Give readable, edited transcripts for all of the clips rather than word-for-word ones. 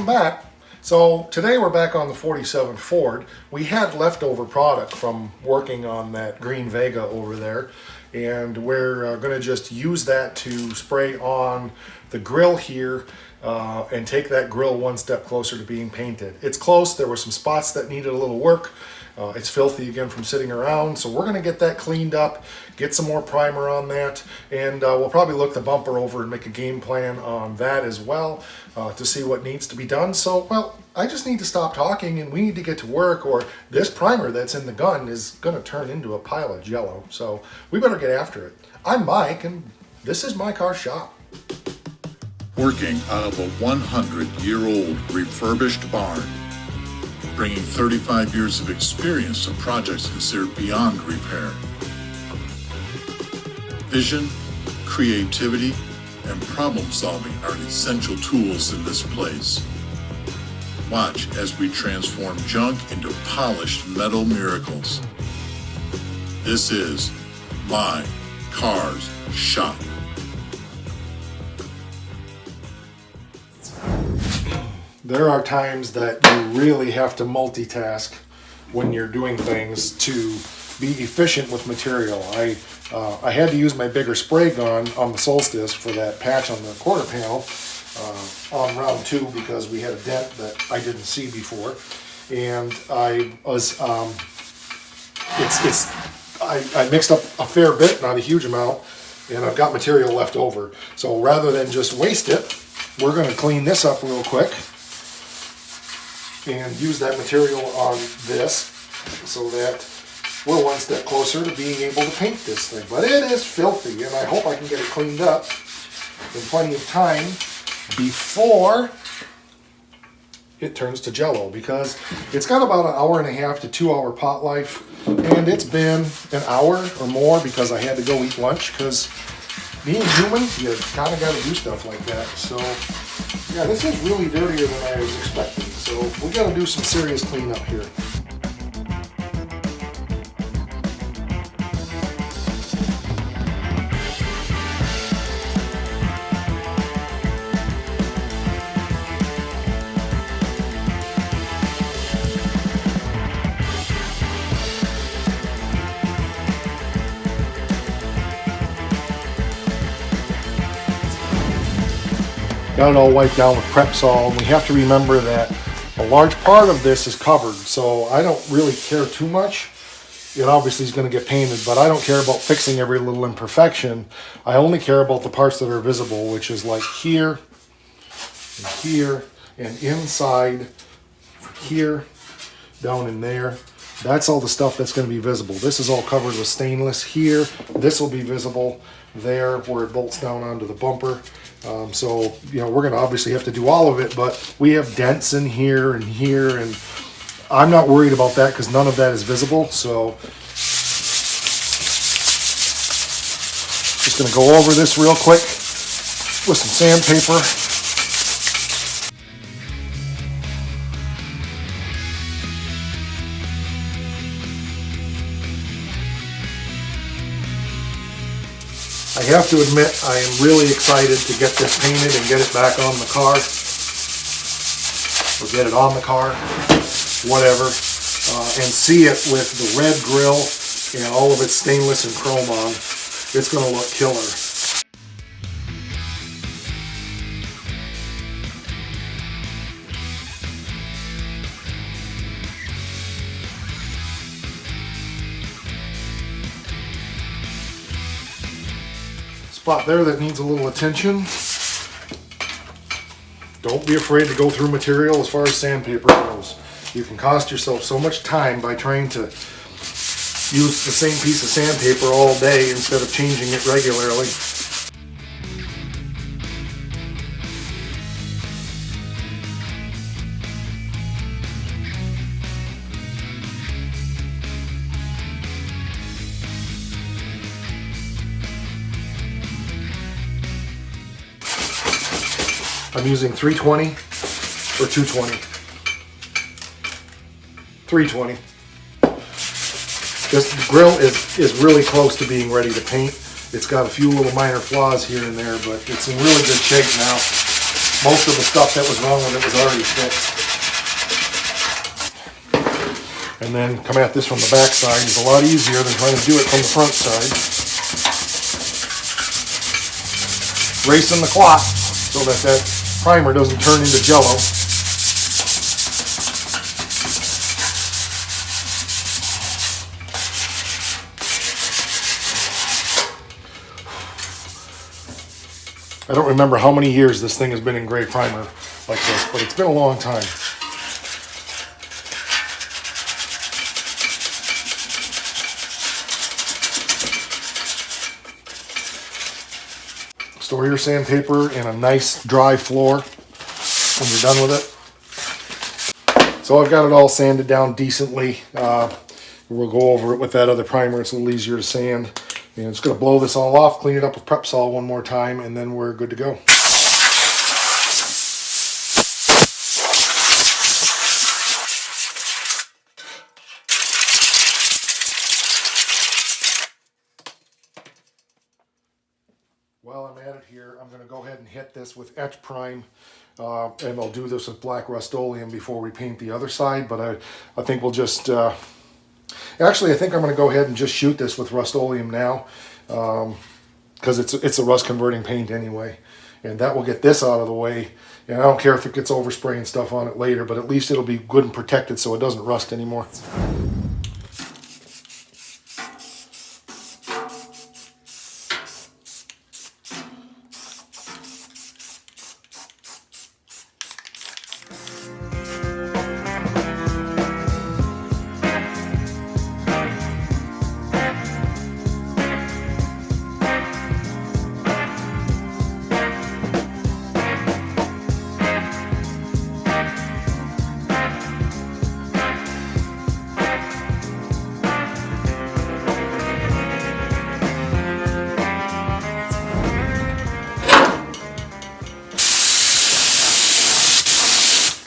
Welcome back. So today we're back on the 47 Ford. We had leftover product from working on that green Vega over there, and we're going to just use that to spray on the grill here and take that grill one step closer to being painted. It's close. There were some spots that needed a little work. It's filthy again from sitting around, so we're going to get that cleaned up, get some more primer on that, and we'll probably look the bumper over and make a game plan on that as well to see what needs to be done. So, well, I just need to stop talking and we need to get to work, or this primer that's in the gun is going to turn into a pile of jello. So we better get after it. I'm Mike, and this is my car shop. Working out of a 100-year-old refurbished barn, bringing 35 years of experience to projects considered beyond repair. Vision, creativity, and problem solving are essential tools in this place. Watch as we transform junk into polished metal miracles. This is My Car's Shop. There are times that you really have to multitask when you're doing things to be efficient with material. I had to use my bigger spray gun on the Solstice for that patch on the quarter panel on round 2 because we had a dent that I didn't see before, and I was I mixed up a fair bit, not a huge amount, and I've got material left over. So rather than just waste it, we're going to clean this up real quick and use that material on this so that we're one step closer to being able to paint this thing. But it is filthy, and I hope I can get it cleaned up in plenty of time before it turns to jello, because it's got about an hour and a half to 2 hour pot life, and it's been an hour or more because I had to go eat lunch, because being human, you kind of got to do stuff like that. So yeah, this is really dirtier than I was expecting, so we got to do some serious cleanup here. Got it all wiped down with Prep-Sol, and we have to remember that a large part of this is covered, so I don't really care too much. It obviously is going to get painted, but I don't care about fixing every little imperfection. I only care about the parts that are visible, which is like here, and inside, here, down in there. That's all the stuff that's going to be visible. This is all covered with stainless here. This will be visible there where it bolts down onto the bumper. So, you know, we're going to obviously have to do all of it, but we have dents in here, and I'm not worried about that because none of that is visible. So, just going to go over this real quick with some sandpaper. I have to admit, I am really excited to get this painted and get it back on the car, or get it on the car, whatever, and see it with the red grill and all of its stainless and chrome on. It's going to look killer. Spot there that needs a little attention. Don't be afraid to go through material as far as sandpaper goes. You can cost yourself so much time by trying to use the same piece of sandpaper all day instead of changing it regularly. I'm using 320 or 220. 320. This grill is really close to being ready to paint. It's got a few little minor flaws here and there, but it's in really good shape now. most of the stuff that was wrong with it was already fixed. And then come at this from the back side is a lot easier than trying to do it from the front side. Racing the clock so that that primer doesn't turn into jello. I don't remember how many years this thing has been in gray primer like this, but it's been a long time. Store your sandpaper in a nice dry floor when you're done with it. So I've got it all sanded down decently. We'll go over it with that other primer. It's a little easier to sand. And it's going to blow this all off, clean it up with Prep Sol one more time, and then we're good to go. While I'm at it here, I'm going to go ahead and hit this with Etch Prime, and I'll do this with black Rust-Oleum before we paint the other side, but I think we'll just... Actually, I think I'm going to go ahead and just shoot this with Rust-Oleum now, because it's a rust converting paint anyway, and that will get this out of the way. And I don't care if it gets overspray and stuff on it later, but at least it'll be good and protected so it doesn't rust anymore.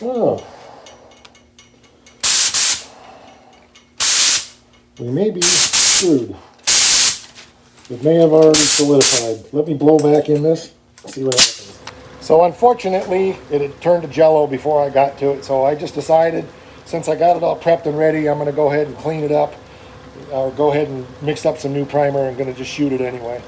Oh, we may be screwed. It may have already solidified. Let me blow back in this, see what happens. So unfortunately, it had turned to jello before I got to it, so I just decided, since I got it all prepped and ready, I'm going to go ahead and clean it up, or go ahead and mix up some new primer. I'm going to just shoot it anyway.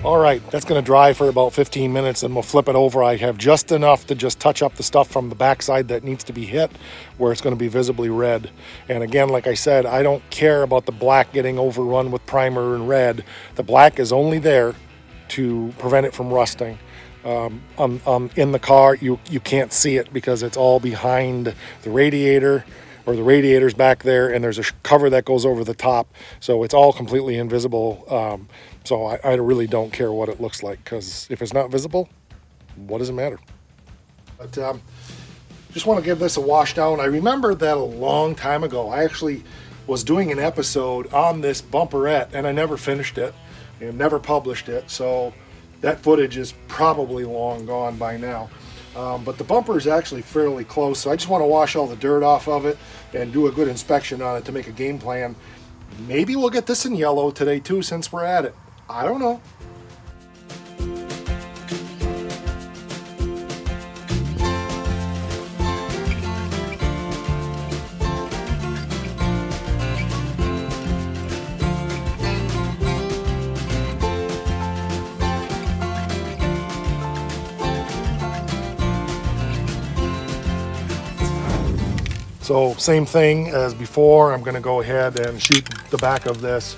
All right, that's going to dry for about 15 minutes and we'll flip it over. I have just enough to just touch up the stuff from the backside that needs to be hit where it's going to be visibly red. And again, like I said, I don't care about the black getting overrun with primer and red. The black is only there to prevent it from rusting. In the car, you can't see it because it's all behind the radiator, or the radiator's back there, and there's a cover that goes over the top, so it's all completely invisible. So I really don't care what it looks like, because if it's not visible, what does it matter? But just want to give this a wash down. I remember that a long time ago, I actually was doing an episode on this bumperette, and I never finished it and never published it, so that footage is probably long gone by now. But the bumper is actually fairly close, so I just want to wash all the dirt off of it and do a good inspection on it to make a game plan. Maybe we'll get this in yellow today too, since we're at it. I don't know. So same thing as before, I'm going to go ahead and shoot the back of this.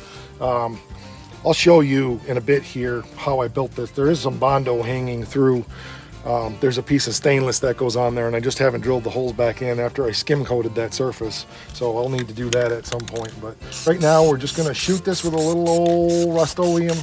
I'll show you in a bit here how I built this. There is some Bondo hanging through. There's a piece of stainless that goes on there, and I just haven't drilled the holes back in after I skim coated that surface. So I'll need to do that at some point. But right now we're just gonna shoot this with a little old Rust-Oleum.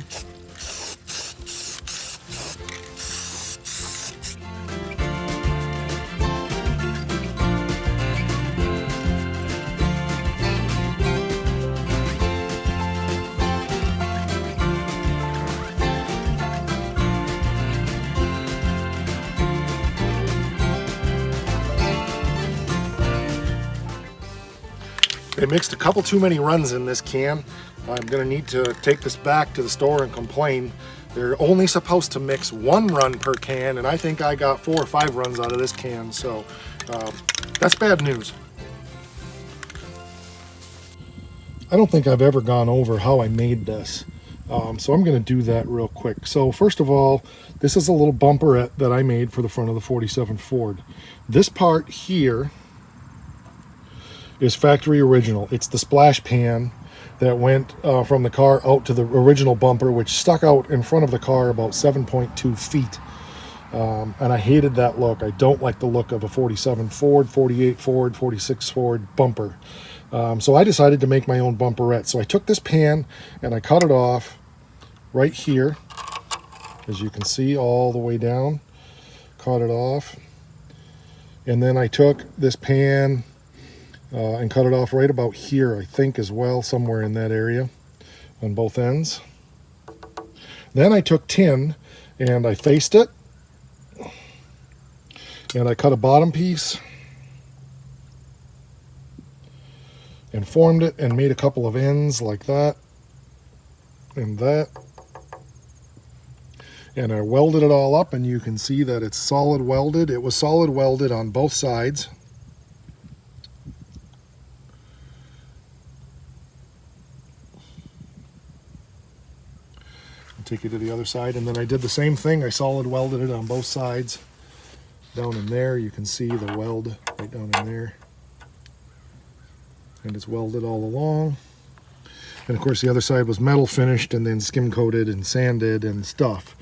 I mixed a couple too many runs in this can. I'm gonna need to take this back to the store and complain. They're only supposed to mix 1 run per can, and I think I got 4 or 5 runs out of this can, so that's bad news. I don't think I've ever gone over how I made this, so I'm gonna do that real quick. So first of all, this is a little bumperette that I made for the front of the 47 Ford. This part here is factory original. It's the splash pan that went from the car out to the original bumper, which stuck out in front of the car about 7.2 feet. And I hated that look. I don't like the look of a 47 Ford, 48 Ford, 46 Ford bumper. So I decided to make my own bumperette. So I took this pan and I cut it off right here, as you can see, all the way down. Cut it off. And then I took this pan and cut it off right about here, I think, as well, somewhere in that area on both ends. Then I took tin and I faced it, and I cut a bottom piece and formed it and made a couple of ends like that and that, and I welded it all up, and you can see that it's solid welded. It was solid welded on both sides. Take you to the other side, and then I did the same thing. I solid welded it on both sides. Down in there you can see the weld right down in there, and it's welded all along. And of course the other side was metal finished and then skim coated and sanded and stuff.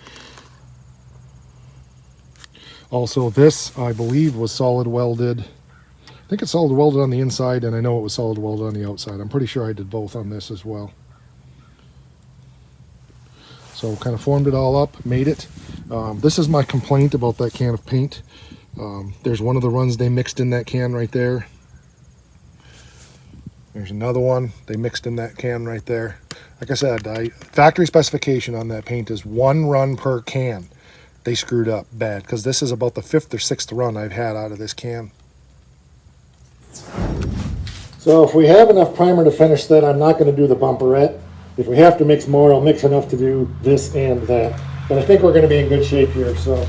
Also, this I believe was solid welded. I think it's solid welded on the inside, and I know it was solid welded on the outside. I'm pretty sure I did both on this as well. So kind of formed it all up, made it. This is my complaint about that can of paint. There's one of the runs they mixed in that can right there. There's another one they mixed in that can right there. Like I said, factory specification on that paint is 1 run per can. They screwed up bad, because this is about the 5th or 6th run I've had out of this can. So if we have enough primer to finish that, I'm not going to do the bumperette. If we have to mix more, I'll mix enough to do this and that. But I think we're going to be in good shape here. So